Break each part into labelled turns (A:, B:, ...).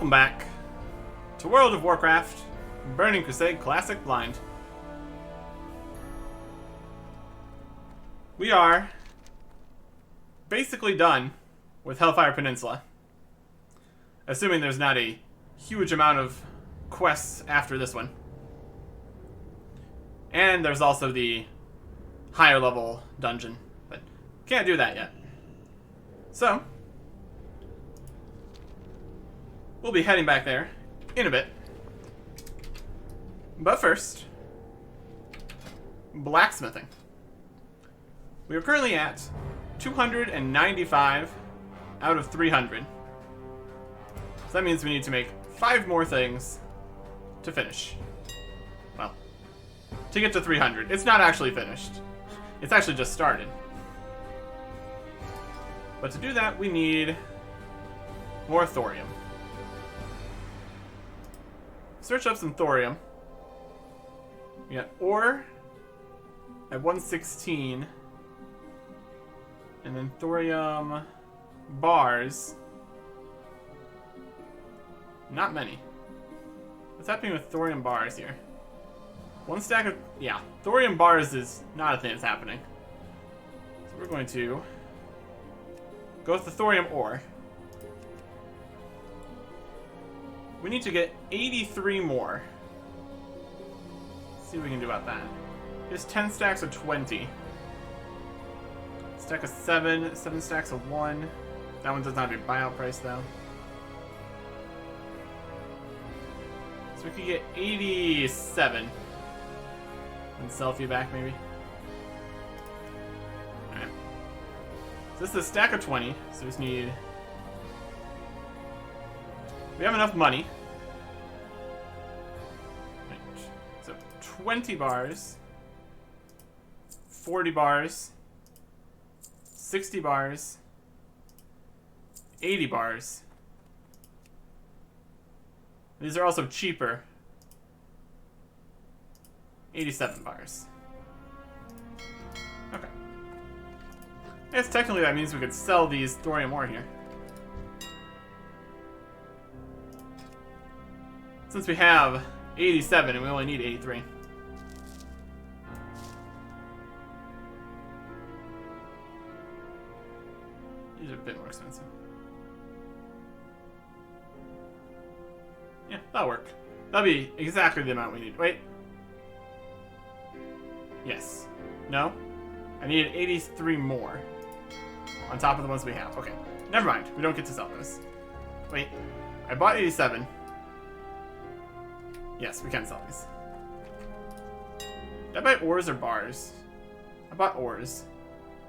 A: welcome back to World of Warcraft, Burning Crusade Classic Blind. We are basically done with Hellfire Peninsula, assuming there's not a huge amount of quests after this one. And there's also the higher level dungeon, but can't do that yet. So, we'll be heading back there in a bit. But first, blacksmithing. We are currently at 295 out of 300. So that means we need to make 5 more things to finish. Well, to get to 300. It's not actually finished. It's actually just started. But to do that, we need more thorium. Search up some thorium. We got ore at 116. And then thorium bars. Not many. What's happening with thorium bars here? One stack of... yeah, thorium bars is not a thing that's happening. So we're going to go with the thorium ore. We need to get 83 more. Let's see what we can do about that. Here's 10 stacks of 20. Stack of 7, 7 stacks of 1. That one does not have a buyout price though. So we could get 87. And sell feedback maybe. Alright. So this is a stack of 20, so we just need... we have enough money. Right. So 20 bars. 40 bars. 60 bars. 80 bars. These are also cheaper. 87 bars. Okay. I guess technically that means we could sell these thorium ore here. Since we have 87 and we only need 83. These are a bit more expensive. Yeah, that'll work. That'll be exactly the amount we need. Wait. Yes. No? I need 83 more. On top of the ones we have. Okay. Never mind. We don't get to sell those. Wait. I bought 87. Yes, we can sell these. Did I buy ores or bars? I bought ores.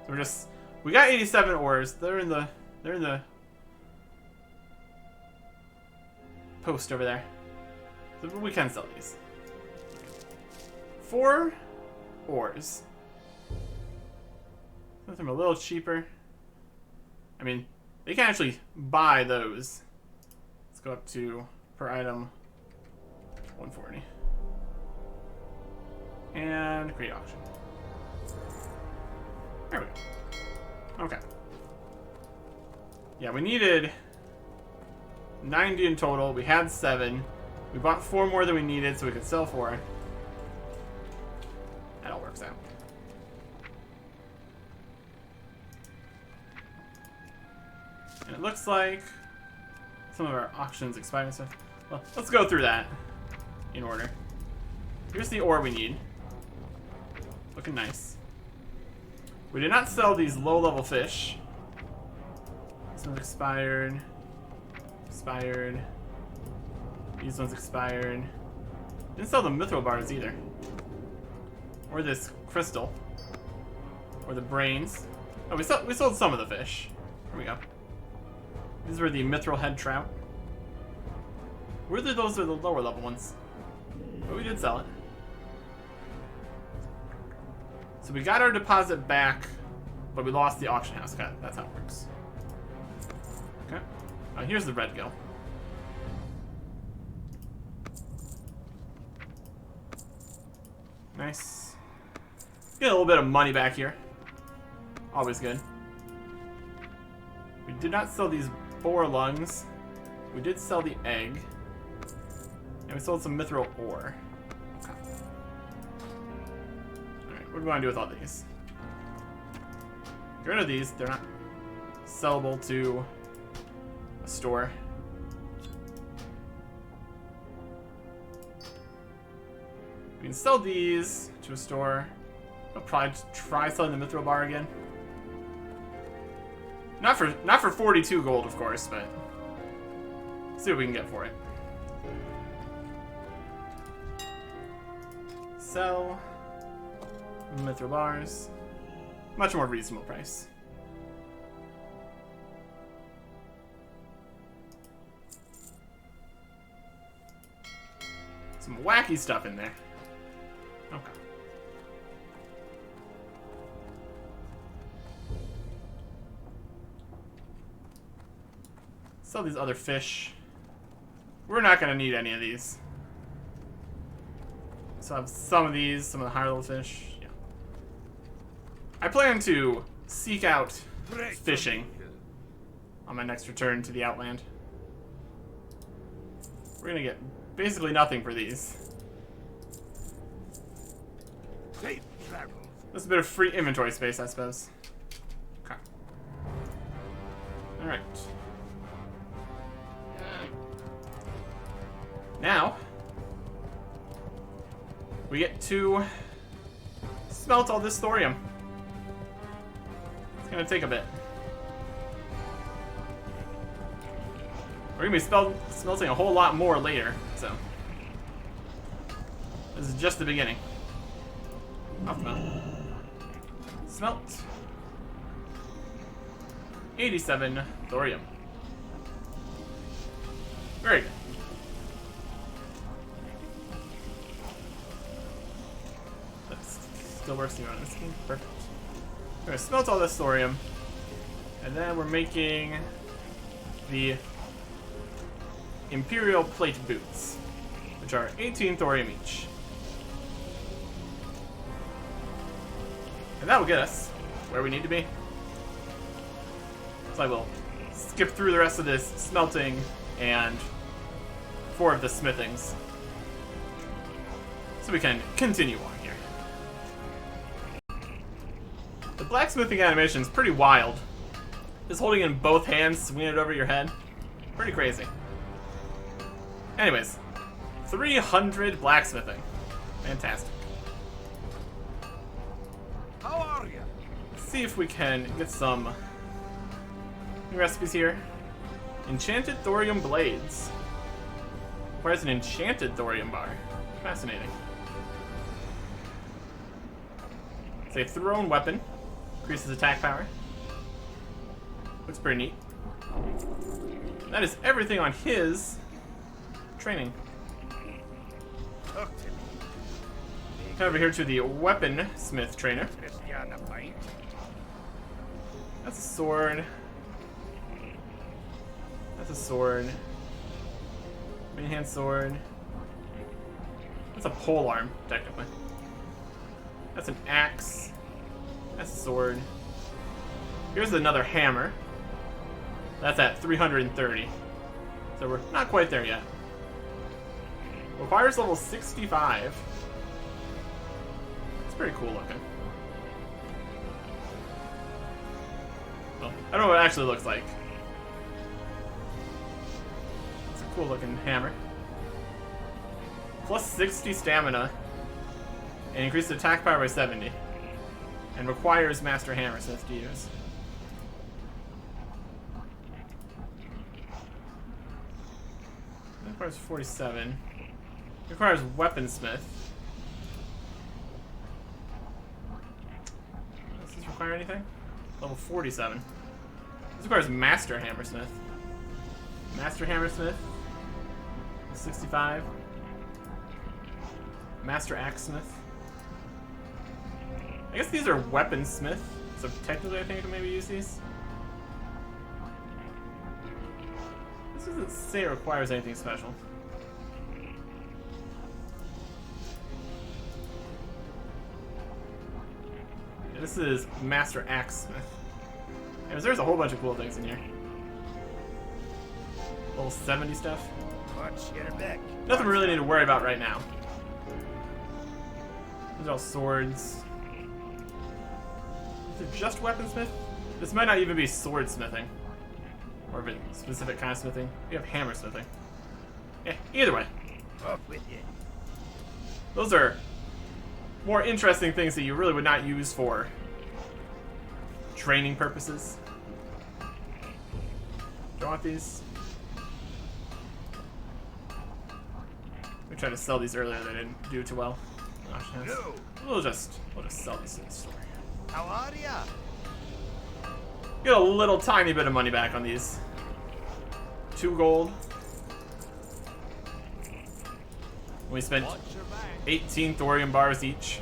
A: So we're just... we got 87 ores. They're in the post over there. So we can sell these. 4 ores. Something a little cheaper. I mean, they can actually buy those. Let's go up to per item 140. And create auction. There we go. Okay. Yeah, we needed 90 in total. We had 7. We bought 4 more than we needed so we could sell 4. That all works out. And it looks like some of our auctions expired and stuff. Well, let's go through that in order. Here's the ore we need. Looking nice. We did not sell these low-level fish. This one's expired. Expired. These ones expired. Didn't sell the mithril bars either. Or this crystal. Or the brains. Oh, we sold some of the fish. Here we go. These were the mithril head trout. Whether those are the lower level ones. But we did sell it. So we got our deposit back, but we lost the auction house. Okay, that's how it works. Okay. Oh, here's the red gill. Nice. Get a little bit of money back here. Always good. We did not sell these boar lungs. We did sell the egg. And we sold some mithril ore. Okay. Alright, what do we want to do with all these? Get rid of these. They're not sellable to a store. We can sell these to a store. I'll probably try selling the mithril bar again. Not for 42 gold, of course, but see what we can get for it. Sell mithril bars. Much more reasonable price. Some wacky stuff in there. Okay. Sell these other fish. We're not going to need any of these. So I have some of these, some of the higher level fish. Yeah. I plan to seek out fishing on my next return to the Outland. We're going to get basically nothing for these. Just a bit of free inventory space, I suppose. Okay. Alright. Now, we get to smelt all this thorium. It's gonna take a bit. We're gonna be smelting a whole lot more later, so this is just the beginning. Off the mountain. Smelt 87 thorium. Very good. Still working on this. Perfect. We're gonna smelt all this thorium, and then we're making the Imperial Plate Boots, which are 18 thorium each. And that will get us where we need to be. So I will skip through the rest of this smelting and 4 of the smithings, so we can continue on here. The blacksmithing animation is pretty wild. Just holding it in both hands, swinging it over your head. Pretty crazy. Anyways, 300 blacksmithing. Fantastic.
B: How are you?
A: Let's see if we can get some new recipes here. Enchanted thorium blades. Requires an enchanted thorium bar. Fascinating. It's a thrown weapon. Increases attack power. Looks pretty neat. That is everything on his training. Come over here to the weaponsmith trainer. That's a sword. That's a sword. Main hand sword. That's a polearm, technically. That's an axe. That's a sword. Here's another hammer. That's at 330. So we're not quite there yet. Requires level 65. It's pretty cool looking. Well, I don't know what it actually looks like. It's a cool looking hammer. Plus 60 stamina. And increases attack power by 70. And requires Master Hammersmith to use. It requires 47. It requires Weaponsmith. Does this require anything? Level 47. This requires Master Hammersmith. Master Hammersmith. 65. Master Axesmith. I guess these are weaponsmith, so technically I think I can maybe use these. This doesn't say it requires anything special. Yeah, this is Master Axesmith. Anyways, there's a whole bunch of cool things in here. Level 70 stuff.
B: Watch your back.
A: Nothing we really need to worry about right now. These are all swords. Is it just weaponsmith? This might not even be swordsmithing. Or a specific kind of smithing. We have hammersmithing. Yeah, either way.
B: Off with you.
A: Those are more interesting things that you really would not use for training purposes. Do you want these? We tried to sell these earlier, they didn't do too well. Gosh, yes.
B: No.
A: We'll just sell these in the store.
B: How are ya?
A: Get a little tiny bit of money back on these. 2 gold. We spent 18 thorium bars each.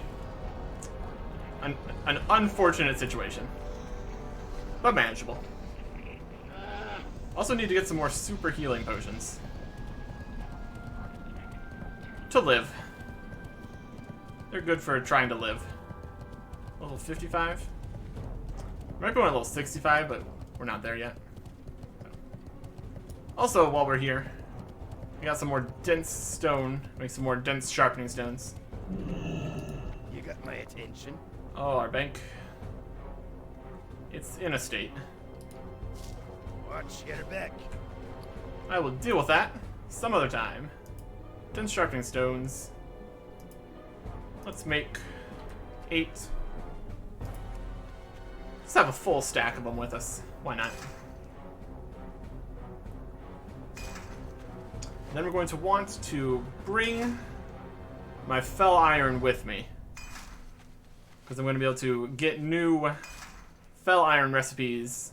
A: An unfortunate situation, but manageable. Also need to get some more super healing potions to live. They're good for trying to live. Level 55. Might go on level 65, but we're not there yet. Also, while we're here, we got some more dense stone. Make some more dense sharpening stones.
B: You got my attention.
A: Oh, our bank. It's in a state.
B: Watch your back.
A: I will deal with that some other time. Dense sharpening stones. Let's make 8. Let's have a full stack of them with us. Why not? Then we're going to want to bring my fell iron with me, because I'm going to be able to get new fell iron recipes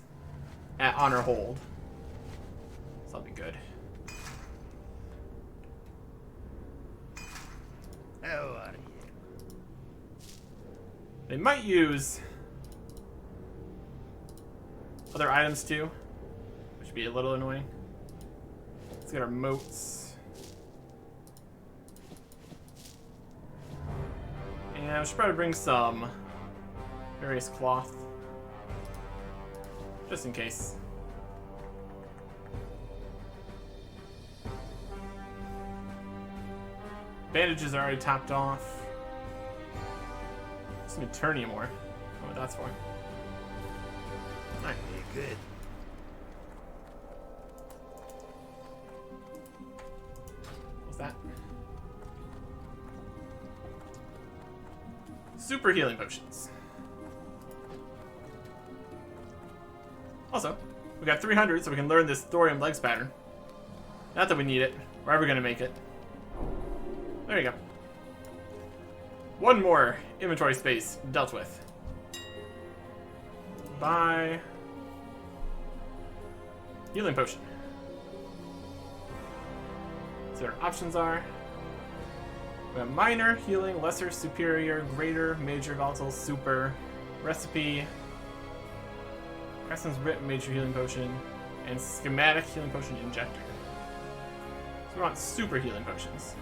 A: at Honor Hold. So that'll be good.
B: How are you?
A: They might use other items too, which would be a little annoying. Let's get our moats. And I should probably bring some various cloth, just in case. Bandages are already topped off. Some Eternium ore. I don't know what that's for. Alright.
B: You're good.
A: What's that? Super healing potions. Also, we got 300, so we can learn this thorium legs pattern. Not that we need it. We're ever gonna make it. There you go. One more inventory space dealt with. Buy healing potion. So our options are: we have minor, healing, lesser, superior, greater, major, volatile, super, recipe, Crescent's Writ, major healing potion, and schematic healing potion injector. So we want super healing potions.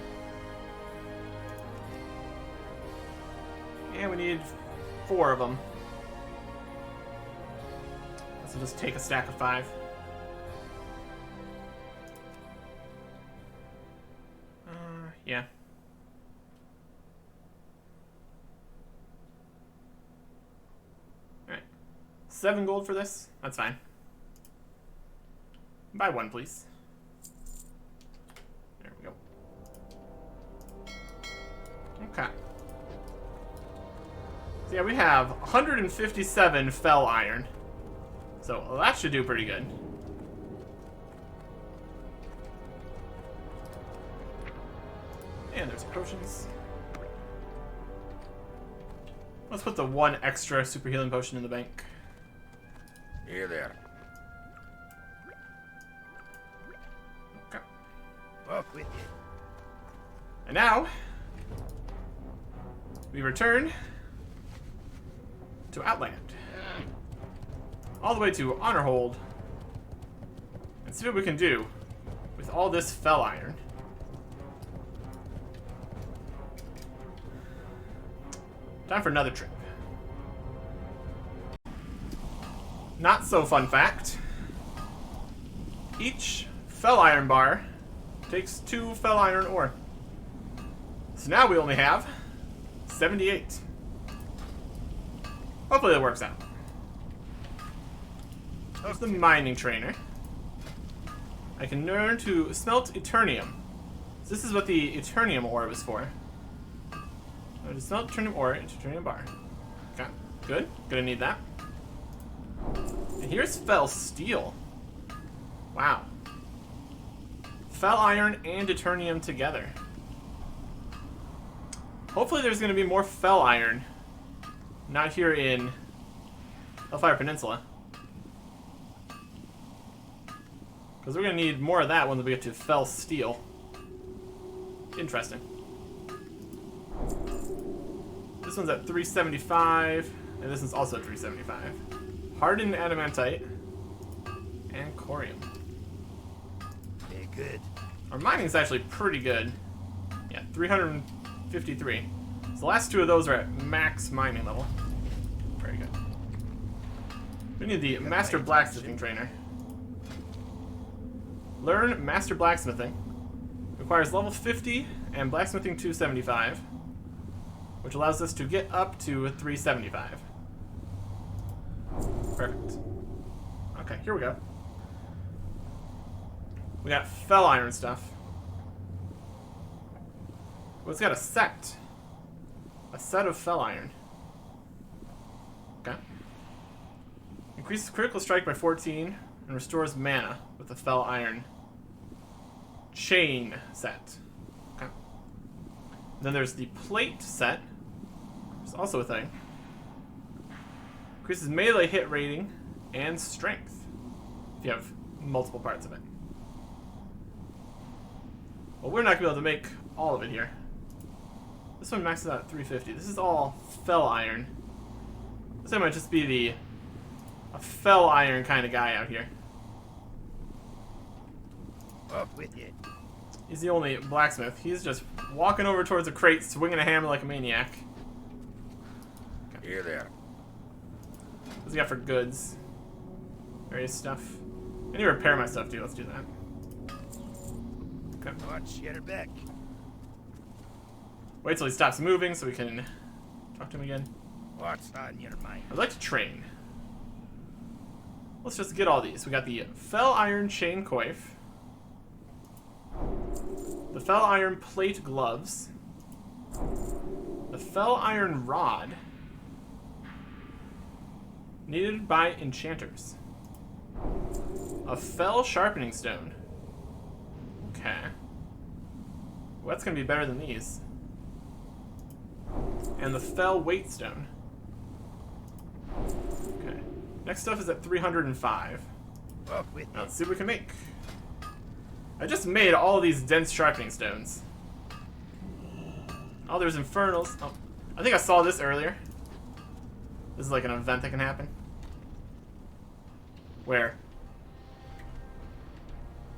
A: And we need 4 of them. So just take a stack of 5. Yeah. Alright. 7 gold for this? That's fine. Buy 1, please. There we go. Okay. So yeah, we have 157 fell iron. So that should do pretty good. And there's potions. Let's put the 1 extra super healing potion in the bank.
B: Here there.
A: Okay.
B: Off with you.
A: And now, we return to Outland. All the way to Honor Hold. And see what we can do with all this fell iron. Time for another trip. Not so fun fact. Each fel iron bar takes 2 fel iron ore. So now we only have 78. Hopefully that works out. There's the mining trainer. I can learn to smelt eternium. So this is what the eternium ore was for. To smelt eternium ore into eternium bar. Okay, good. Gonna need that. And here's fel steel. Wow. Fel iron and eternium together. Hopefully there's gonna be more fel iron. Not here in Hellfire Peninsula. Because we're going to need more of that when we get to fel steel. Interesting. This one's at 375, and this one's also at 375. Hardened adamantite and corium.
B: Very good.
A: Our mining's actually pretty good. Yeah, 353. So the last 2 of those are at max mining level. Very good. We need the Master Blacksmithing Trainer. Learn Master Blacksmithing. Requires level 50 and Blacksmithing 275, which allows us to get up to 375. Perfect. Okay, here we go. We got fel iron stuff. Well, it's got a set. A set of fel iron. Okay. Increases critical strike by 14 and restores mana with the fel iron chain set. Okay. Then there's the plate set, which is also a thing. Increases melee hit rating and strength if you have multiple parts of it. Well, we're not going to be able to make all of it here. This one maxes out at 350. This is all fel iron. This one might just be a fel iron kind of guy out here.
B: Up with you.
A: He's the only blacksmith. He's just walking over towards a crate, swinging a hammer like a maniac.
B: Okay. Here there.
A: What's he got for goods? Various stuff. I need to repair my stuff too. Let's do that. Okay.
B: Watch your back.
A: Wait till he stops moving so we can talk to him again.
B: What's on your mind?
A: I'd like to train. Let's just get all these. We got the fel iron chain coif, the fel iron plate gloves, the fel iron rod, needed by enchanters, a fel sharpening stone. Okay. Well, that's gonna be better than these. And the fel weight stone. Okay. Next stuff is at 305.
B: Up with
A: Now let's see what we can make. I just made all these dense sharpening stones. Oh, there's infernals. Oh, I think I saw this earlier. This is like an event that can happen. Where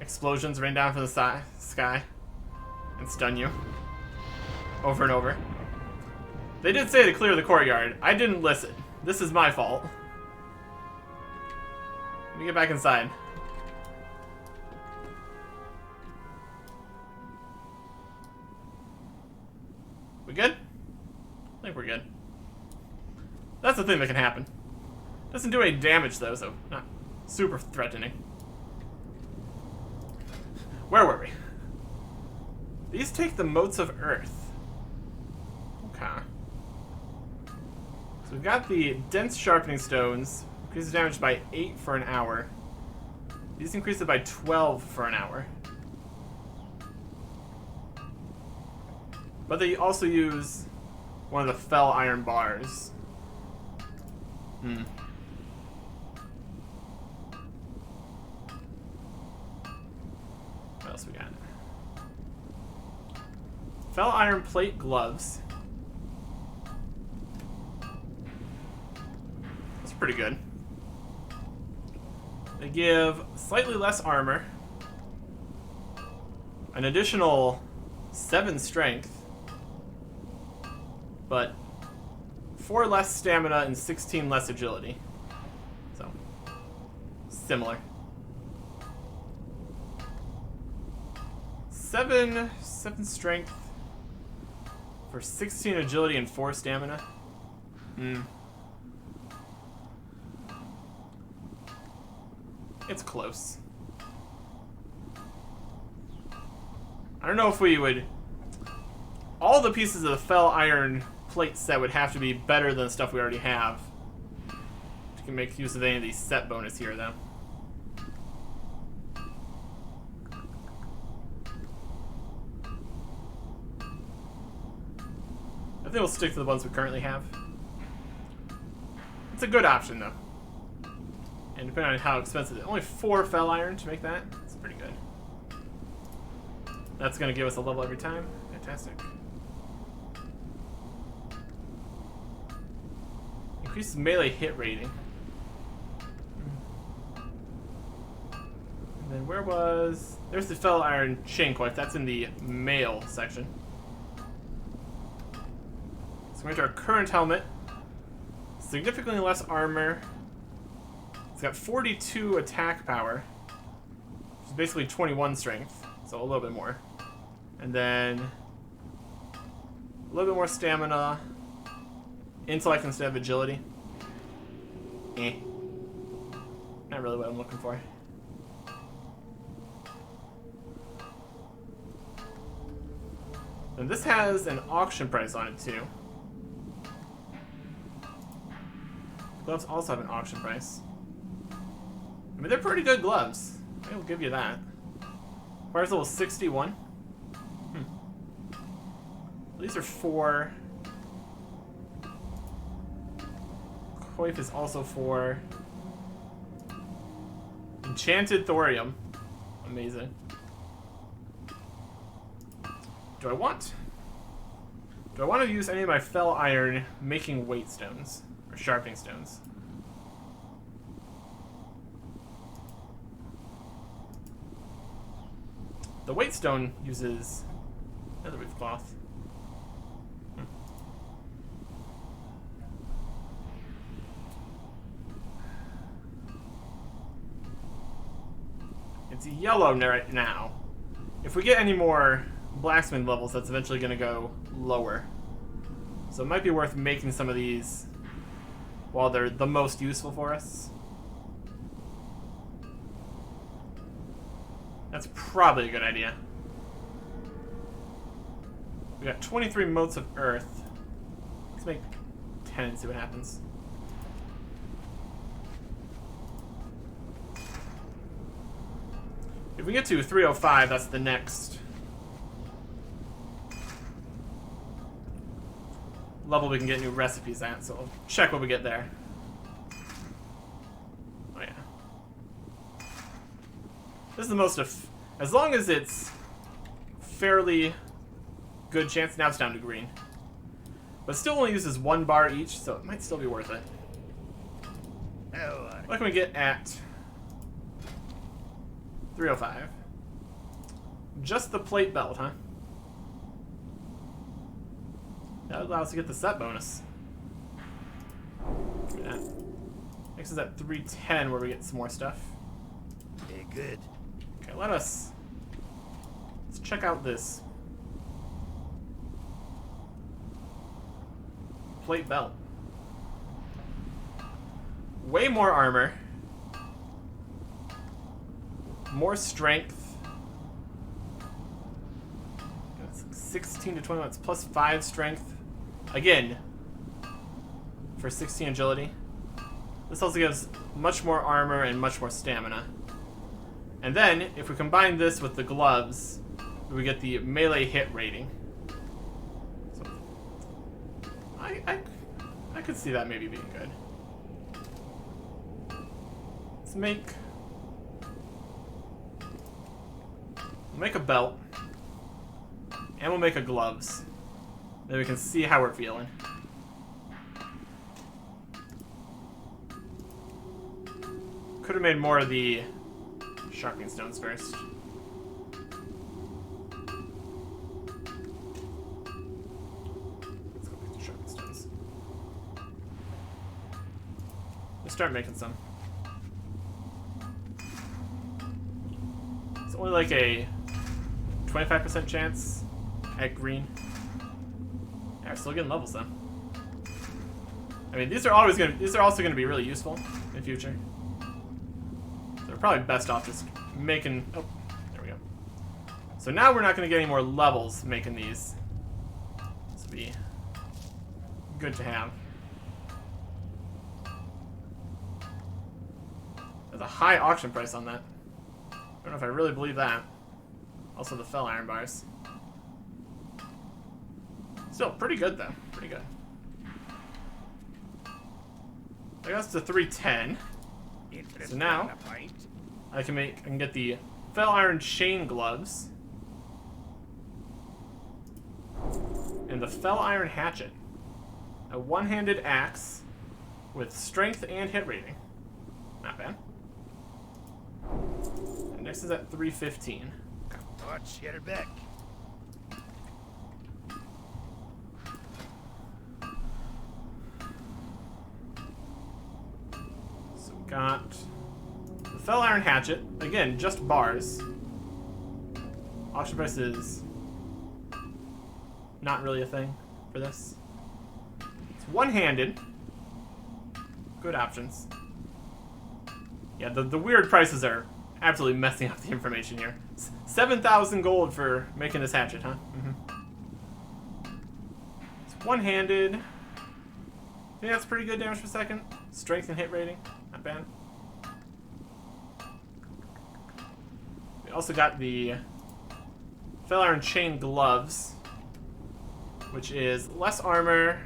A: explosions rain down from the sky and stun you over and over. They did say to clear the courtyard. I didn't listen. This is my fault. Let me get back inside. We good? I think we're good. That's the thing that can happen. Doesn't do any damage though, so not super threatening. Where were we? These take the motes of earth. Okay. So we've got the dense sharpening stones. Increases damage by 8 for an hour. These increase it by 12 for an hour. But they also use one of the fel iron bars. What else we got? Fel iron plate gloves. That's pretty good. They give slightly less armor, an additional 7 strength, but 4 less stamina and 16 less agility. So, similar. 7 strength for 16 agility and 4 stamina. It's close. I don't know if we would... All the pieces of the Fel Iron plate set would have to be better than the stuff we already have. We can make use of any of these set bonus here, though. I think we'll stick to the ones we currently have. It's a good option, though. And depending on how expensive it is. Only 4 Fel Iron to make that. That's pretty good. That's going to give us a level every time. Fantastic. Increases melee hit rating. And then where was... There's the Fel Iron chain coif. That's in the mail section. So we're into our current helmet. Significantly less armor. It's got 42 attack power, which is basically 21 strength, so a little bit more. And then a little bit more stamina, intellect instead of agility. Not really what I'm looking for. And this has an auction price on it too. Gloves also have an auction price. I mean, they're pretty good gloves. I will give you that. Fire's level 61. These are 4. Coif is also 4. Enchanted thorium. Amazing. Do I want to use any of my Fel Iron making weight stones? Or sharpening stones? The weight stone uses netherweave cloth. It's yellow right now. If we get any more Blacksmith levels, that's eventually going to go lower. So it might be worth making some of these while they're the most useful for us. That's probably a good idea. We got 23 motes of earth. Let's make 10 and see what happens. If we get to 305, that's the next level we can get new recipes at, so we'll check what we get there. Oh yeah. This is the most as long as it's fairly good chance. Now it's down to green. But still only uses 1 bar each, so it might still be worth it. What can we get at 305? Just the plate belt, huh? That allows us to get the set bonus. Look at that. Next is at 310 where we get some more stuff.
B: Okay, good.
A: Okay, let's check out this plate belt. Way more armor. More strength. That's 16 to 21. It's plus 5 strength. Again, for 16 agility. This also gives much more armor and much more stamina. And then, if we combine this with the gloves, we get the melee hit rating. So, I could see that maybe being good. Let's make a belt, and we'll make a gloves. Then we can see how we're feeling. Could have made more of the sharpening stones first. Let's go make the sharpening stones. Let's start making some. It's only like a 25% chance at green. Yeah, we're still getting levels though. I mean, these are also gonna be really useful in the future. So we're probably best off just making. Oh, there we go. So now we're not gonna get any more levels making these. This will be good to have. There's a high auction price on that. I don't know if I really believe that. Also the fell iron bars. Still pretty good though. Pretty good. I got us to 310. So now I can get the fell iron chain gloves and the fell iron hatchet. A one-handed axe with strength and hit rating. Not bad. And next is at 315.
B: Watch, get her back.
A: So we got the fell iron hatchet. Again, just bars. Auction price is not really a thing for this. It's one-handed. Good options. Yeah, the weird prices are absolutely messing up the information here. 7,000 gold for making this hatchet, huh? It's one-handed. I think that's pretty good damage per second. Strength and hit rating, not bad. We also got the fell iron chain gloves, which is less armor,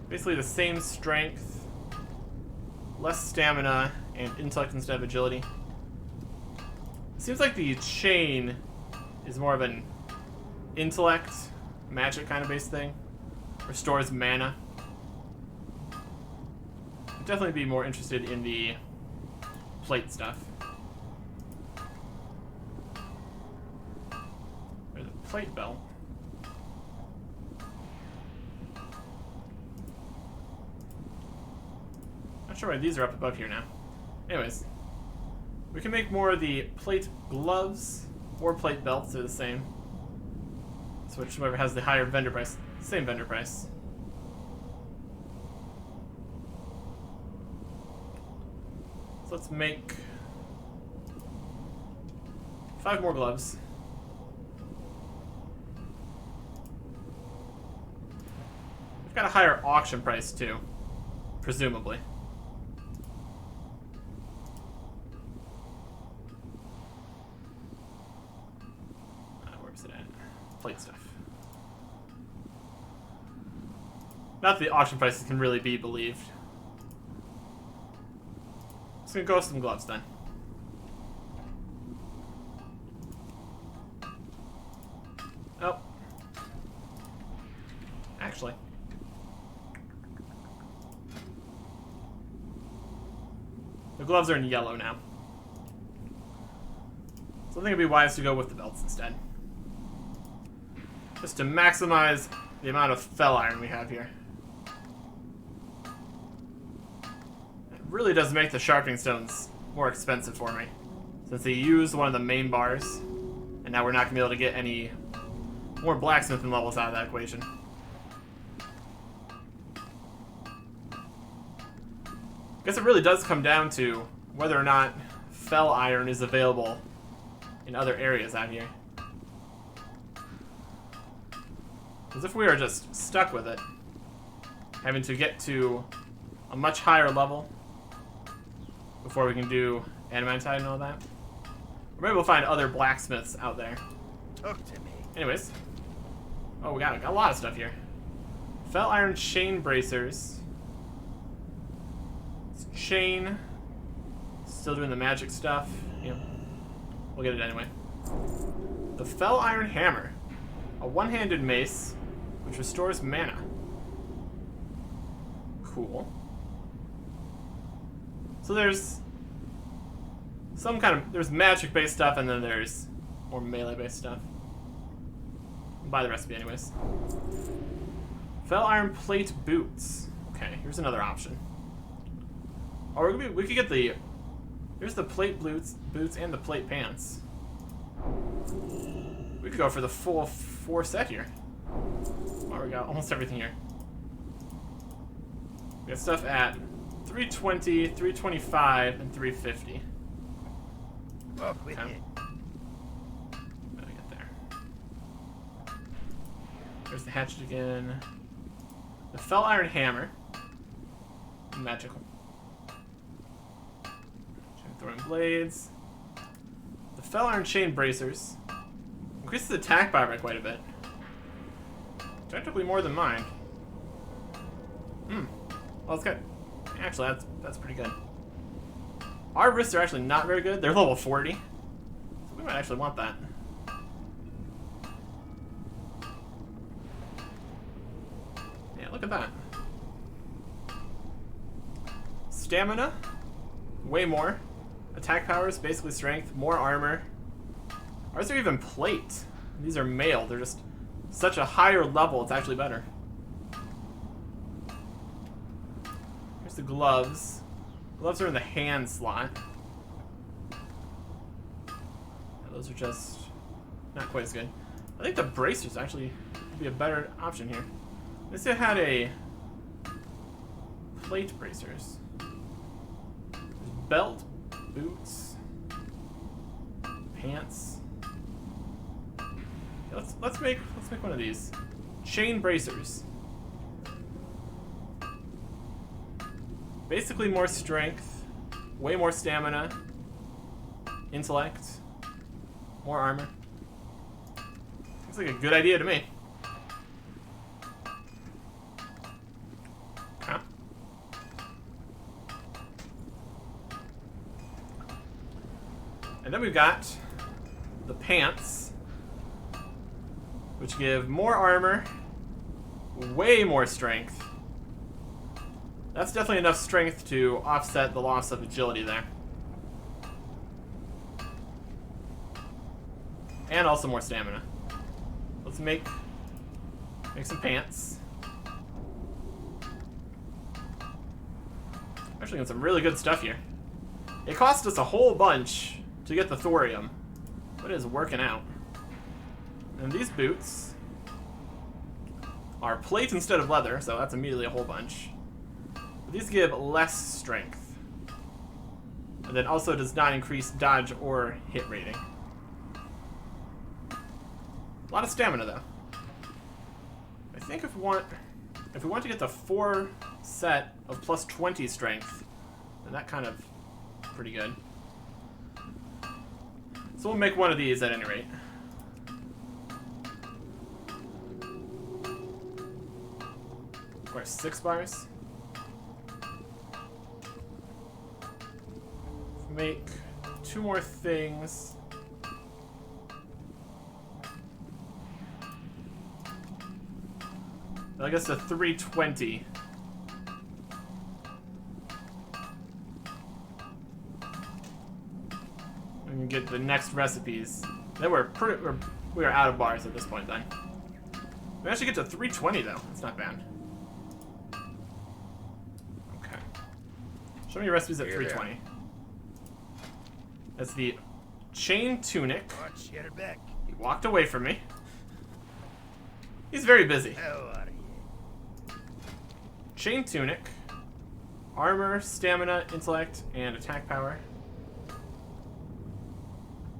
A: basically the same strength, less stamina, and intellect instead of agility. It seems like the chain is more of an intellect, magic kind of based thing. Restores mana. I'd definitely be more interested in the plate stuff. There's a plate belt. Not sure why these are up above here now. Anyways, we can make more of the plate gloves or plate belts. They're the same. So whichever has the higher vendor price, same vendor price. So let's make 5 more gloves. We've got a higher auction price too, presumably. Plate stuff. Not that the auction prices can really be believed. Just gonna go with some gloves then. Oh. Actually. The gloves are in yellow now. So I think it'd be wise to go with the belts instead. Just to maximize the amount of fell iron we have here. It really does make the sharpening stones more expensive for me, since they use one of the main bars, and now we're not going to be able to get any more blacksmithing levels out of that equation. I guess it really does come down to whether or not fell iron is available in other areas out here. Because if we are just stuck with it, having to get to a much higher level before we can do adamantite and all that, or maybe we'll find other blacksmiths out there.
B: Talk to me.
A: Anyways, oh, we got a lot of stuff here. Fell iron chain bracers. It's chain. Still doing the magic stuff. Yeah, we'll get it anyway. The fell iron hammer. A one-handed mace, which restores mana. Cool. So there's some kind of, there's magic-based stuff, and then there's more melee-based stuff. I'll buy the recipe anyways. Fell iron plate boots. Okay, here's another option. Or we could get the, here's the plate boots and the plate pants. We could go for the full 4 set here. Oh, we got almost everything here. We got stuff at 320, 325, and 350.
B: Off with
A: Okay.
B: it.
A: How do I get there? There's the hatchet again. The fell iron hammer. Magical. Throwing blades. The fell iron chain bracers. Increases attack power by quite a bit. Technically more than mine. Well, that's good. Actually, that's pretty good. Our wrists are actually not very good. They're level 40. So we might actually want that. Yeah, look at that. Stamina. Way more. Attack power is basically strength. More armor. Ours are even plate. These are mail. They're just such a higher level. It's actually better. Here's the gloves. Gloves are in the hand slot. Yeah, those are just not quite as good. I think the bracers actually would be a better option here. Let's say I had a plate bracers. Belt, boots, pants. Yeah, let's make one of these. Chain bracers. Basically more strength, way more stamina, intellect, more armor. Looks like a good idea to me. Okay. And then we've got the pants, which give more armor, way more strength. That's definitely enough strength to offset the loss of agility there. And also more stamina. Let's make some pants. Actually got some really good stuff here. It cost us a whole bunch to get the thorium, but it is working out. And these boots are plate instead of leather, so that's immediately a whole bunch. But these give less strength. And then also does not increase dodge or hit rating. A lot of stamina though. I think if we want to get the 4 set of plus 20 strength, then that kind of pretty good. So we'll make one of these at any rate. Or 6 bars. Make 2 more things. I guess a 320. We can get the next recipes. Then we are out of bars at this point. Then we actually get to 320 though. That's not bad. Okay. Show me your recipes at 320. That's the chain tunic.
B: Watch your back.
A: He walked away from me. He's very busy.
B: How are you?
A: Chain tunic, armor, stamina, intellect, and attack power.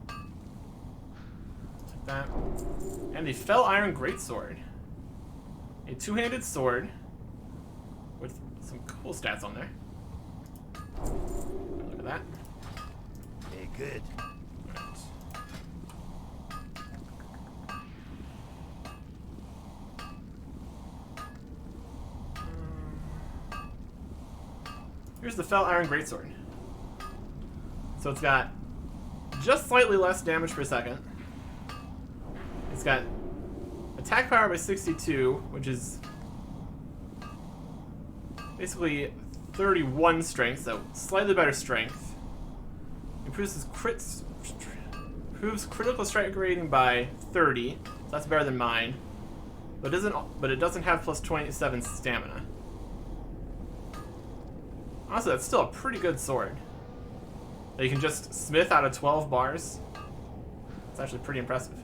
A: Like that. And the fell iron greatsword. A 2-handed sword with some cool stats on there. Look at that.
B: Hey, good.
A: Right. Here's the fell iron greatsword. So it's got just slightly less damage per second. It's got attack power by 62, which is basically 31 strength, so slightly better strength. Improves critical strike rating by 30, so that's better than mine. But it doesn't have plus 27 stamina. Honestly, that's still a pretty good sword. That you can just smith out of 12 bars. It's actually pretty impressive.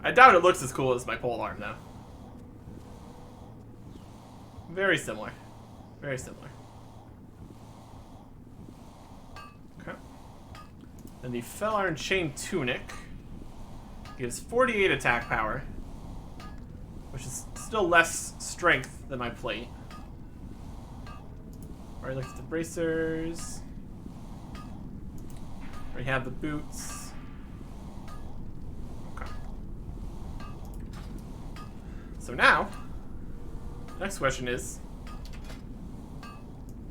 A: I doubt it looks as cool as my pole arm, though. Very similar. Very similar. Okay. Then the Fell Iron Chain Tunic gives 48 attack power, which is still less strength than my plate. Already looked at the bracers. Already have the boots. Okay. So now, next question is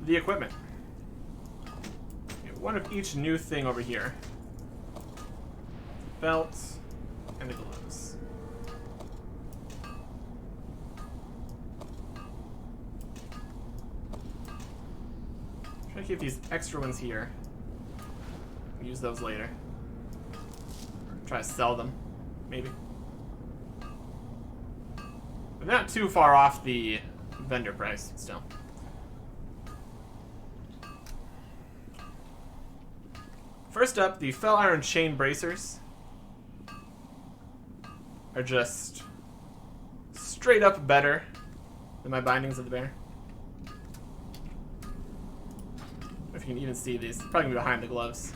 A: the equipment. Okay, one of each new thing over here. Belt and the gloves. Try to keep these extra ones here. Use those later. Try to sell them, maybe. But not too far off the vendor price, still. First up, the Fell Iron Chain Bracers are just straight up better than my Bindings of the Bear. If you can even see these, probably gonna be behind the gloves.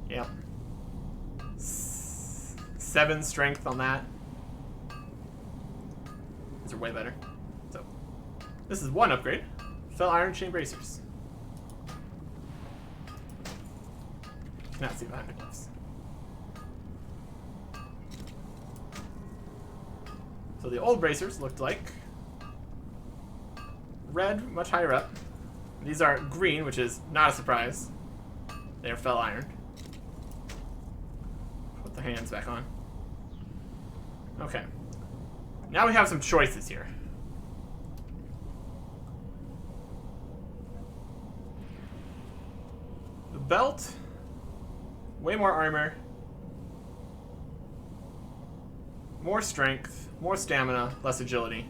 A: Yep. 7 strength on that. These are way better. So, this is one upgrade. Fell Iron Chain Bracers. Cannot see behind the gloves. So the old bracers looked like red, much higher up. These are green, which is not a surprise. They are Fell Iron. Put the hands back on. Okay. Now we have some choices here. The belt, way more armor, more strength, more stamina, less agility.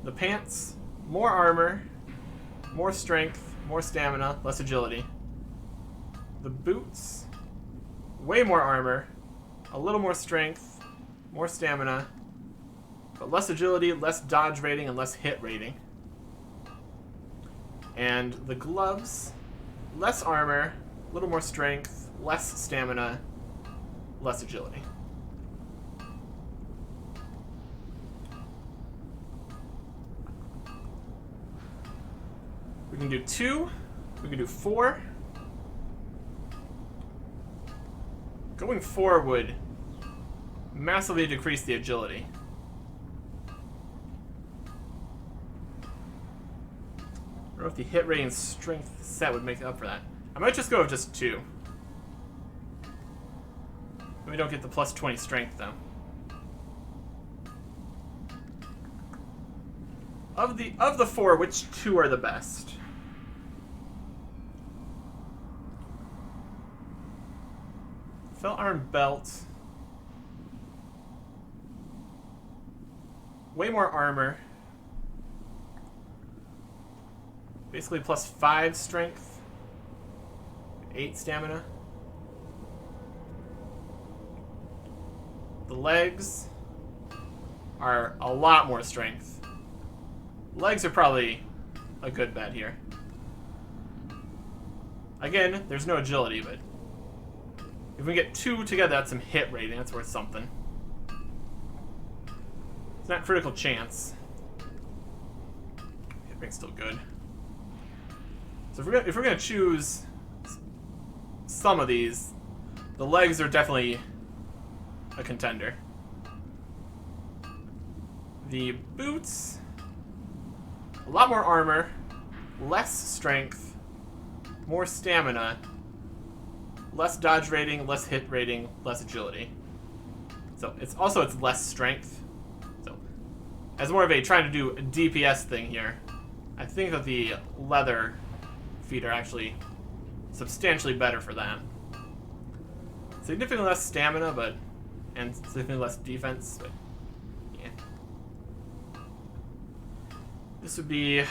A: The pants, more armor, more strength, more stamina, less agility. The boots, way more armor, a little more strength, more stamina, but less agility, less dodge rating, and less hit rating. And the gloves, less armor, a little more strength, less stamina, less agility. We can do 2, we can do 4. Going 4 would massively decrease the agility. I don't know if the hit rate and strength set would make up for that. I might just go with just 2. We don't get the plus 20 strength though. Of the 4, which 2 are the best? Fell Iron Belt. Way more armor. Basically plus 5 strength. 8 stamina. The legs are a lot more strength. Legs are probably a good bet here. Again, there's no agility, but if we get 2 together, that's some hit rating. That's worth something. It's not critical chance. Hit rating's still good. So if we're gonna choose some of these, the legs are definitely a contender. The boots, a lot more armor, less strength, more stamina, less dodge rating, less hit rating, less agility. So it's less strength. So as more of a trying to do a DPS thing here, I think that the leather feet are actually substantially better for that. Significantly less stamina, and significantly less defense, but yeah. This would be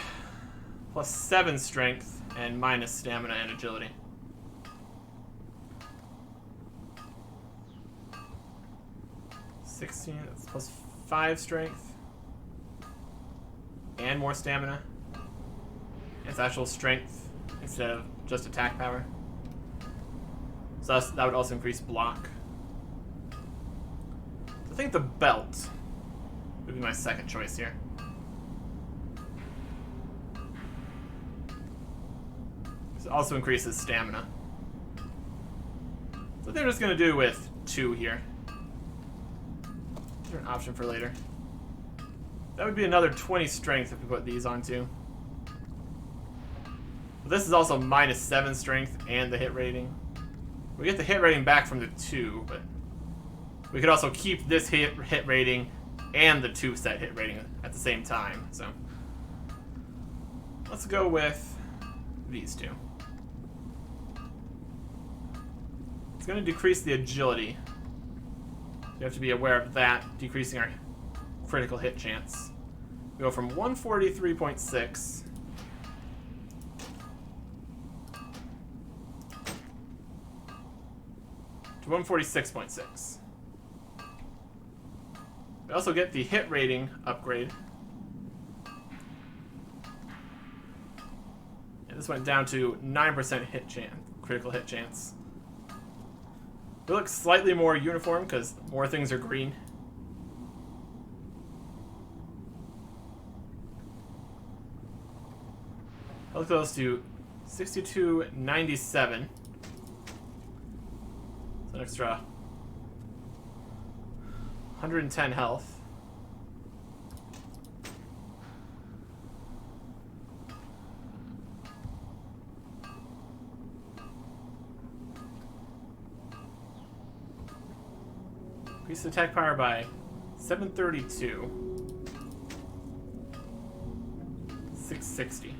A: plus 7 strength and minus stamina and agility. 16, that's plus 5 strength. And more stamina. It's actual strength instead of just attack power. So that would also increase block. So I think the belt would be my second choice here. It also increases stamina. So they're just going to do with 2 here. Is there an option for later? That would be another 20 strength if we put these on too. But this is also minus 7 strength and the hit rating. We get the hit rating back from the 2, but we could also keep this hit rating and the 2 set hit rating at the same time. So let's go with these 2. It's going to decrease the agility. You have to be aware of that, decreasing our critical hit chance. We go from 143.6 to 146.6. We also get the hit rating upgrade. And this went down to 9% hit chance, critical hit chance. It looks slightly more uniform because more things are green. Health goes to 6297. So an extra 110 health. Increase the attack power by 732. 660.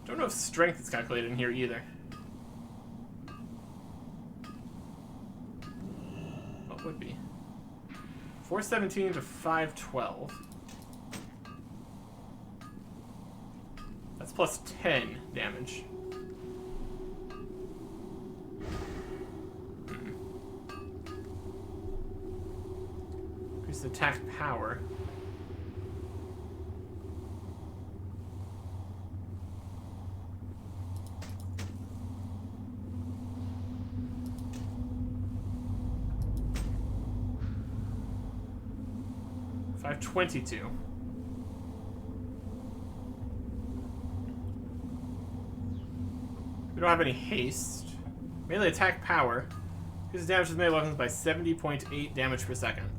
A: Don't know if strength is calculated in here either. What would be? 417 to 512. That's plus 10 damage. Increase attack power. $522. We don't have any haste. Melee attack power. Increases damage with melee weapons by 70.8 damage per second.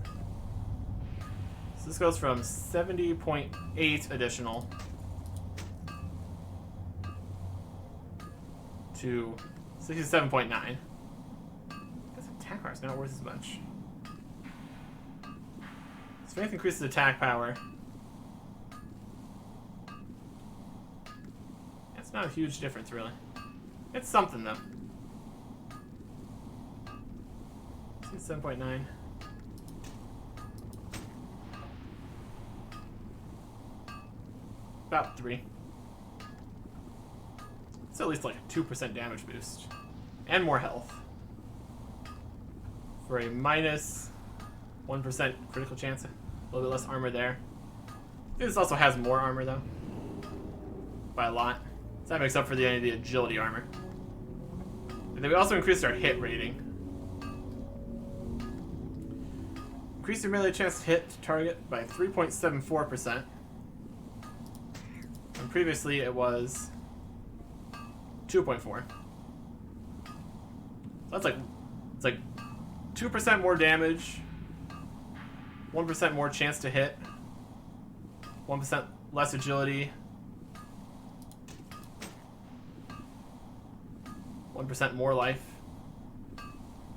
A: So this goes from 70.8 additional to 67.9. I guess attack power is not worth as much. Strength increases attack power. That's not a huge difference, really. It's something, though. 7.9. About 3. It's at least like a 2% damage boost. And more health. For a minus 1% critical chance. A little bit less armor there. This also has more armor, though. By a lot. So that makes up for the agility armor. And then we also increased our hit rating. Increase your melee chance to hit target by 3.74%. And previously it was 2.4. So that's like, it's like 2% more damage, 1% more chance to hit, 1% less agility, 1% more life.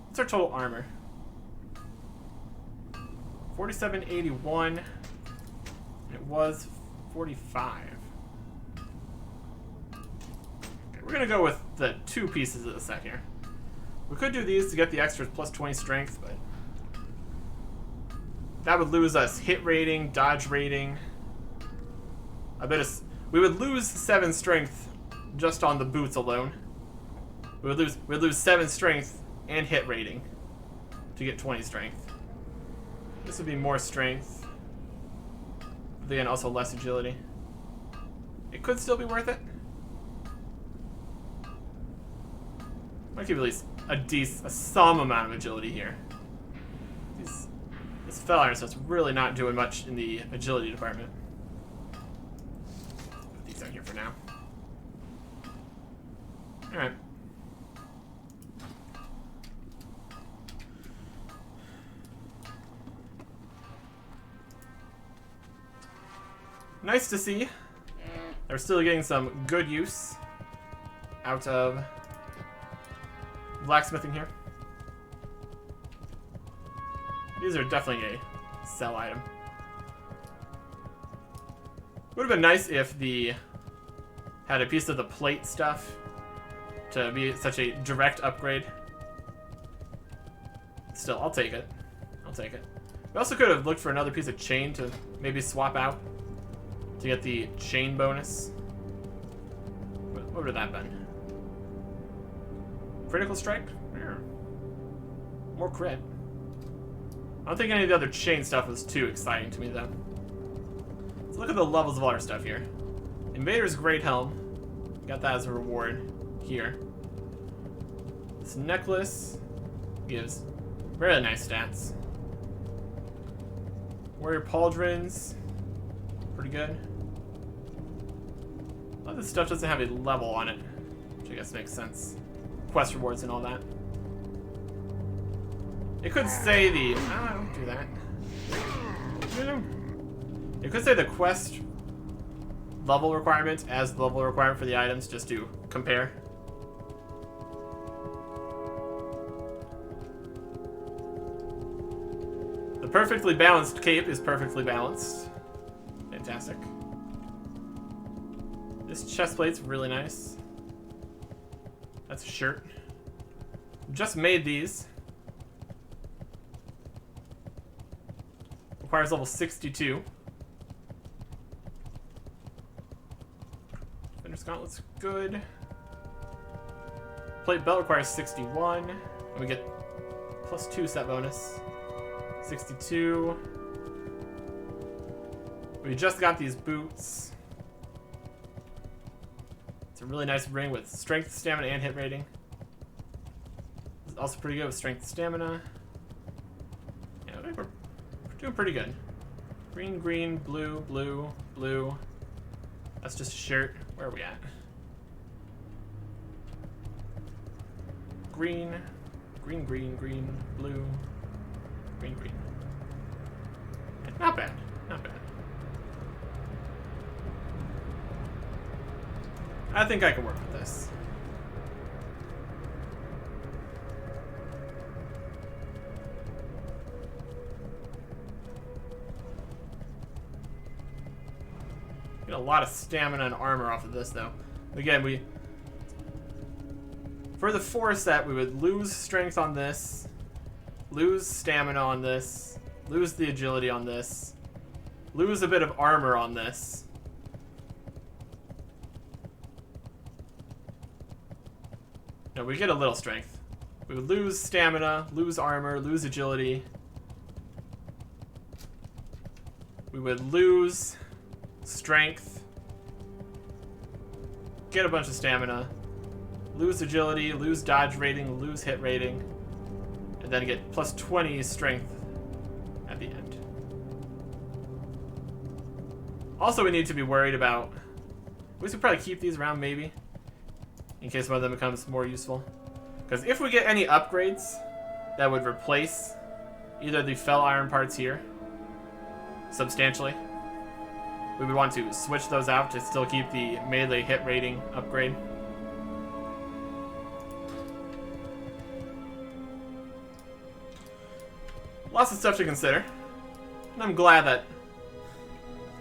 A: What's our total armor? 4781. It was 45. Okay, we're gonna go with the 2 pieces of the set here. We could do these to get the extra plus 20 strength, but that would lose us hit rating, dodge rating. We would lose 7 strength just on the boots alone. We'd lose 7 strength and hit rating to get 20 strength. This would be more strength. But then also less agility. It could still be worth it. Might give at least some amount of agility here. This Fel Iron stuff's really not doing much in the agility department. Put these out here for now. Alright. Nice to see. They're still getting some good use out of blacksmithing here. These are definitely a sell item. Would have been nice if the had a piece of the plate stuff to be such a direct upgrade. Still, I'll take it. I'll take it. We also could have looked for another piece of chain to maybe swap out to get the chain bonus. What would have that been? Critical strike? Yeah. More crit. I don't think any of the other chain stuff was too exciting to me, though. Let's look at the levels of all our stuff here. Invader's Great Helm. Got that as a reward here. This necklace gives really nice stats. Warrior Pauldrons. Pretty good. A lot of this stuff doesn't have a level on it, which I guess makes sense. Quest rewards and all that. It could say the... Oh, don't do that. It could say the quest level requirement as the level requirement for the items, just to compare. The perfectly balanced cape is perfectly balanced. Fantastic. This chest plate's really nice. That's a shirt. Just made these. Requires level 62. Defender's Gauntlet's good. Plate belt requires 61. And we get +2 set bonus. 62. We just got these boots. It's a really nice ring with strength, stamina, and hit rating. It's also pretty good with strength, stamina. Yeah, we're doing pretty good. Green, green, blue, blue, blue. That's just a shirt. Where are we at? Green, green, green, green, blue, green, green. Yeah, not bad. Not bad. I think I can work with this. Get a lot of stamina and armor off of this, though. Again, for the 4 set, we would lose strength on this, lose stamina on this, lose the agility on this, lose a bit of armor on this. No, we get a little strength. We would lose stamina, lose armor, lose agility. We would lose strength, get a bunch of stamina, lose agility, lose dodge rating, lose hit rating, and then get +20 strength at the end. Also, we need to be worried about... We should probably keep these around, maybe, in case one of them becomes more useful. Because if we get any upgrades that would replace either the Fel Iron parts here substantially, we would want to switch those out to still keep the melee hit rating upgrade. Lots of stuff to consider. And I'm glad that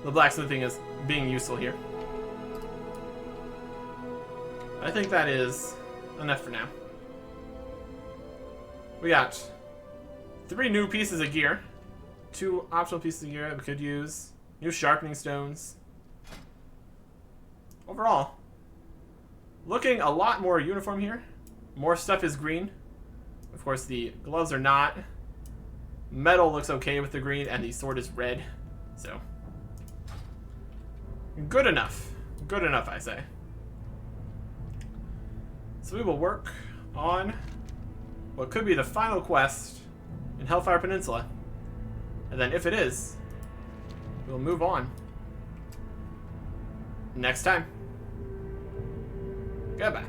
A: the blacksmithing is being useful here. I think that is enough for now. We got 3 new pieces of gear. 2 optional pieces of gear that we could use. New sharpening stones. Overall, looking a lot more uniform here. More stuff is green. Of course, the gloves are not. Metal looks okay with the green, and the sword is red. So, good enough. Good enough, I say. So we will work on what could be the final quest in Hellfire Peninsula. And then if it is, we'll move on next time. Goodbye.